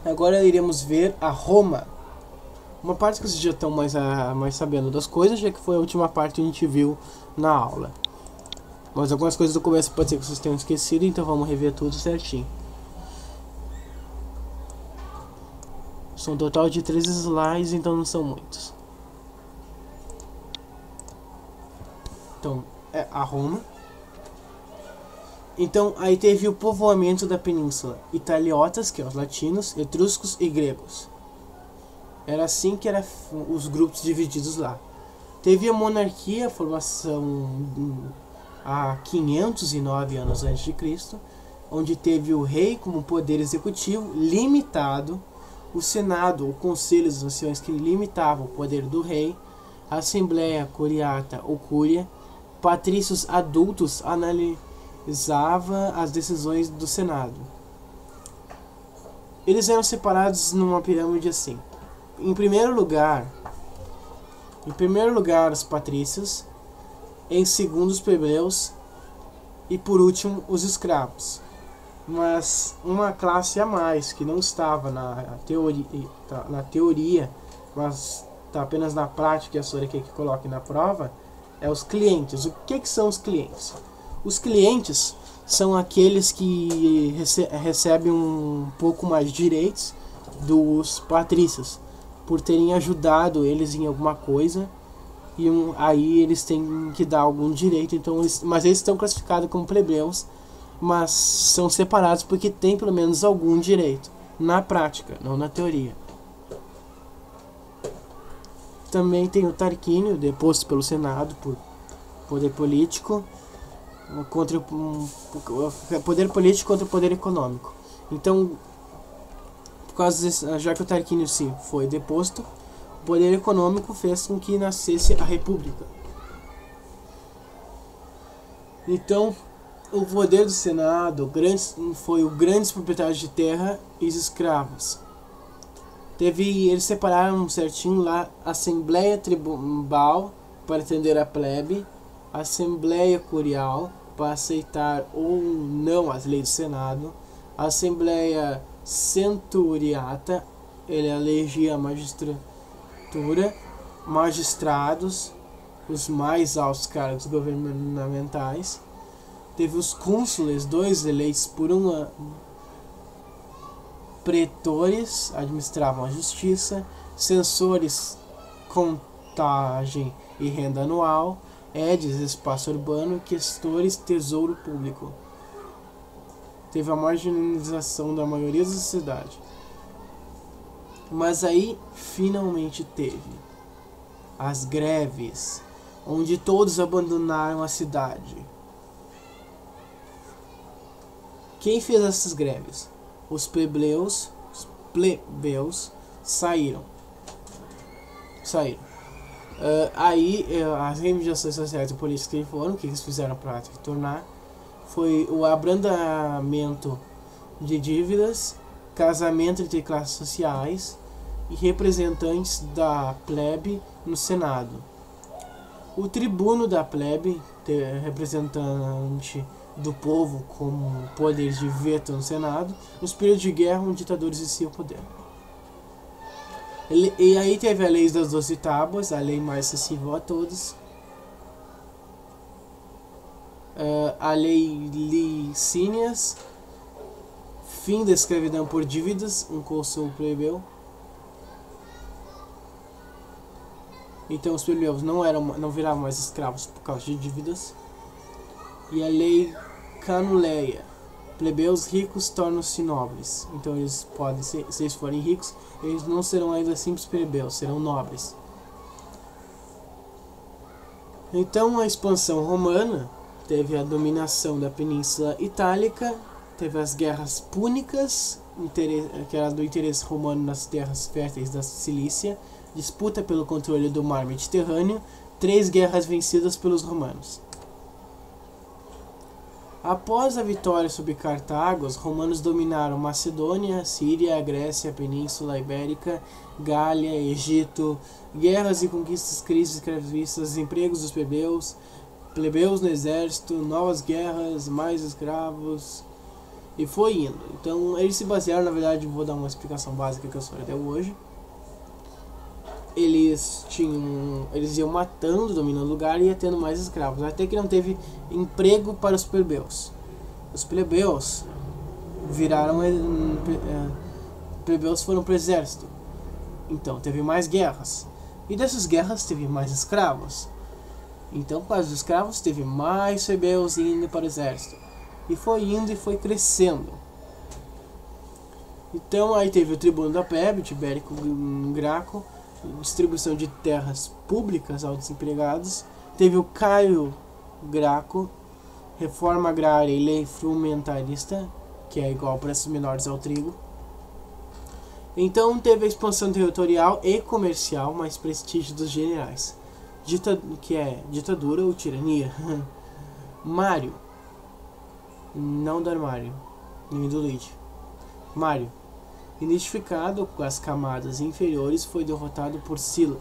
Agora iremos ver a Roma. Uma parte que vocês já estão mais sabendo das coisas, já que foi a última parte que a gente viu na aula. Mas algumas coisas do começo pode ser que vocês tenham esquecido, então vamos rever tudo certinho. São um total de 3 slides, então não são muitos. Então, é a Roma. Então, aí teve o povoamento da península. Italiotas, que são os latinos, etruscos e gregos. Era assim que eram os grupos divididos lá. Teve a monarquia, a formação há 509 anos antes de Cristo, onde teve o rei como poder executivo limitado, o senado, o conselho das nações que limitava o poder do rei, a assembleia curiata ou cúria, patrícios adultos analisava as decisões do senado. Eles eram separados numa pirâmide assim. Em primeiro lugar, os patrícios, em segundo os plebeus e por último os escravos. Mas uma classe a mais que não estava na teoria, mas está apenas na prática, e a senhora quer que coloque na prova, é os clientes. O que são os clientes? Os clientes são aqueles que recebem um pouco mais de direitos dos patrícios, por terem ajudado eles em alguma coisa, e aí eles têm que dar algum direito. Então mas eles estão classificados como plebeus, mas são separados porque tem pelo menos algum direito na prática, não na teoria. Também tem o Tarquínio, deposto pelo Senado por poder político contra poder político contra o poder econômico. Então, por causa desse, já que o Tarquínio sim foi deposto, o poder econômico fez com que nascesse a República. Então, o poder do Senado foi o grandes proprietários de terra e os escravos. Eles separaram certinho lá a Assembleia Tribal para atender a plebe, a Assembleia Curial para aceitar ou não as leis do Senado, a Assembleia Centuriata, ele elegia a magistratura, magistrados, os mais altos cargos governamentais. Teve os cônsules, 2 eleitos por um ano. Pretores administravam a justiça, censores, contagem e renda anual, edes, espaço urbano, questores, tesouro público. Teve a marginalização da maioria da sociedade. Mas aí, finalmente teve as greves, onde todos abandonaram a cidade. Quem fez essas greves? Os plebeus saíram. Aí as reivindicações sociais e políticas que foram, o que eles fizeram para retornar, foi o abrandamento de dívidas, casamento entre classes sociais e representantes da plebe no Senado. O tribuno da plebe, representante do povo como poder de veto no Senado, nos períodos de guerra onde ditadores exerciam o poder. E aí teve a lei das 12 tábuas, a lei mais acessível a todos, a lei Licínias, fim da escravidão por dívidas, um consumo plebeu. Então os plebeus não viravam mais escravos por causa de dívidas. E a lei Canuleia, plebeus ricos tornam-se nobres. Então eles podem ser, se eles forem ricos, eles não serão ainda simples plebeus, serão nobres. Então a expansão romana teve a dominação da Península Itálica, teve as guerras púnicas, que era do interesse romano nas terras férteis da Cilícia, disputa pelo controle do mar Mediterrâneo, 3 guerras vencidas pelos romanos. Após a vitória sobre Cartago, os romanos dominaram Macedônia, Síria, Grécia, Península Ibérica, Gália, Egito, guerras e conquistas, crises escravistas, empregos dos plebeus no exército, novas guerras, mais escravos E foi indo. Então eles se basearam, na verdade, vou dar uma explicação básica que eu sou até hoje. Eles iam matando, dominando o lugar e ia tendo mais escravos, até que não teve emprego para os plebeus. Os plebeus plebeus foram para o exército. Então teve mais guerras. E dessas guerras teve mais escravos. Então, por causa dos escravos, teve mais plebeus indo para o exército. E foi indo e foi crescendo. Então aí teve o tribuno da plebe, Tibérico Graco, distribuição de terras públicas aos desempregados. Teve o Caio Graco, reforma agrária e lei frumentarista, que é igual preços menores ao trigo. Então teve a expansão territorial e comercial, mais prestígio dos generais, que é ditadura ou tirania. Mário, não do armário, nem do Luigi. Mário, identificado com as camadas inferiores, foi derrotado por Sila.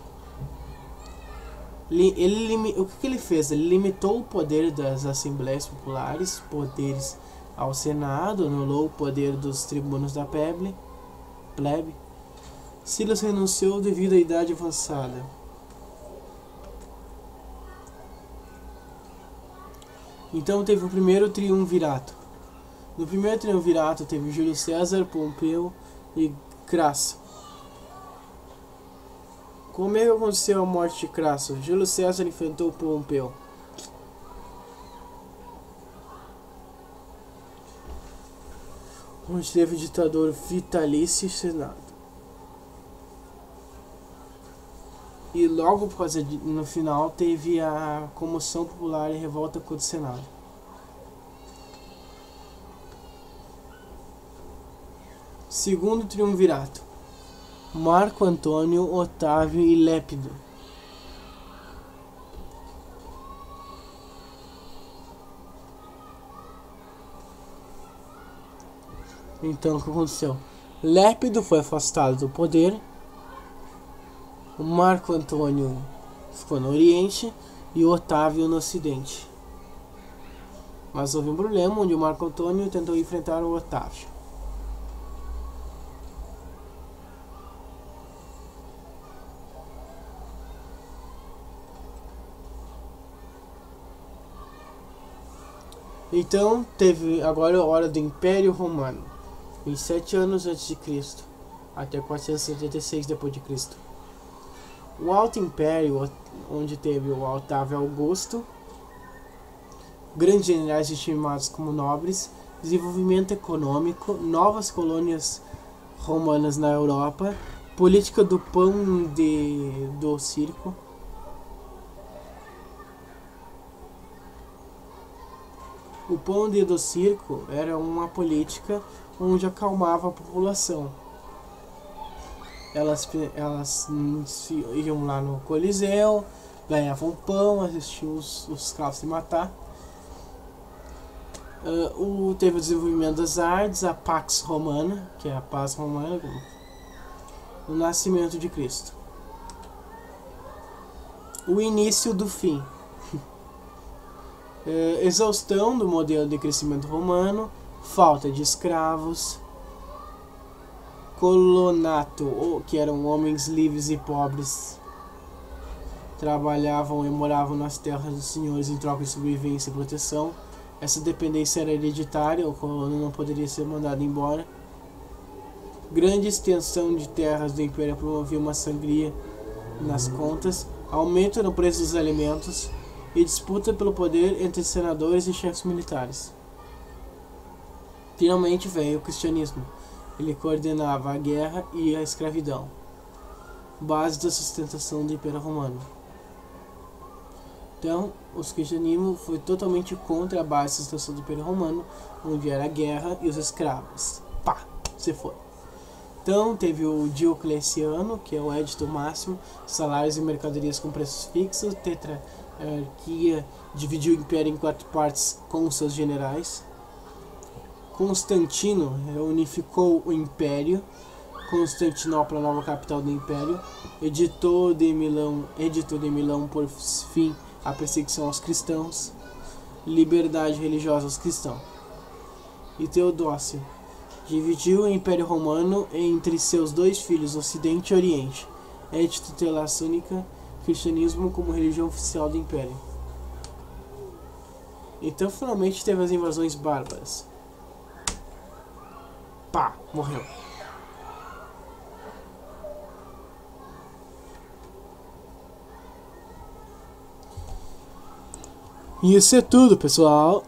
O que ele fez? Ele limitou o poder das assembleias populares, poderes ao Senado, anulou o poder dos tribunos da plebe. Silas renunciou devido à idade avançada. Então teve o primeiro triunvirato. No primeiro triunvirato teve Júlio César, Pompeu e Crasso. Como é que aconteceu a morte de Crasso? Júlio César enfrentou Pompeu. Onde teve o ditador vitalício e Senado. E logo por causa no final teve a comoção popular e revolta contra o Senado. Segundo triunvirato: Marco Antônio, Otávio e Lépido. Então o que aconteceu? Lépido foi afastado do poder. O Marco Antônio ficou no Oriente e o Otávio no Ocidente. Mas houve um problema onde o Marco Antônio tentou enfrentar o Otávio. Então teve agora a hora do Império Romano, em 7 anos antes de Cristo, até 476 depois de Cristo. O Alto Império, onde teve o Otávio Augusto, grandes generais estimados como nobres, desenvolvimento econômico, novas colônias romanas na Europa, política do pão do circo. O pão do circo era uma política onde acalmava a população. Elas iam lá no Coliseu, ganhavam pão, assistiam os carros se matar. Teve o desenvolvimento das artes, a Pax Romana, que é a paz romana, o nascimento de Cristo. O início do fim. Exaustão do modelo de crescimento romano, falta de escravos, colonato, que eram homens livres e pobres, trabalhavam e moravam nas terras dos senhores em troca de sobrevivência e proteção. Essa dependência era hereditária, o colono não poderia ser mandado embora. Grande extensão de terras do império promovia uma sangria nas contas, aumento no preço dos alimentos e disputa pelo poder entre senadores e chefes militares. Finalmente veio o cristianismo. Ele coordenava a guerra e a escravidão, base da sustentação do Império Romano. Então, o cristianismo foi totalmente contra a base da sustentação do Império Romano, onde era a guerra e os escravos. Pá, você foi. Então, teve o Diocleciano, que é o édito máximo, salários e mercadorias com preços fixos, tetrarquia, dividiu o império em 4 partes com seus generais. Constantino unificou o império. Constantinopla, nova capital do império. Editou de Milão por fim a perseguição aos cristãos. Liberdade religiosa aos cristãos. e Teodócio. Dividiu o Império Romano entre seus dois filhos, Ocidente e Oriente. É de tutelação única, cristianismo como religião oficial do Império. Então finalmente teve as invasões bárbaras. Pá, morreu. E isso é tudo, pessoal.